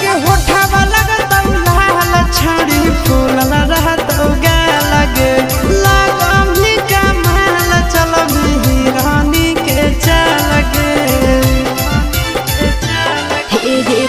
के होठावा लगत लाल छड़ी फूलल रहत गाल गे लागम ही कमाल चलबी रानी के चल गे हे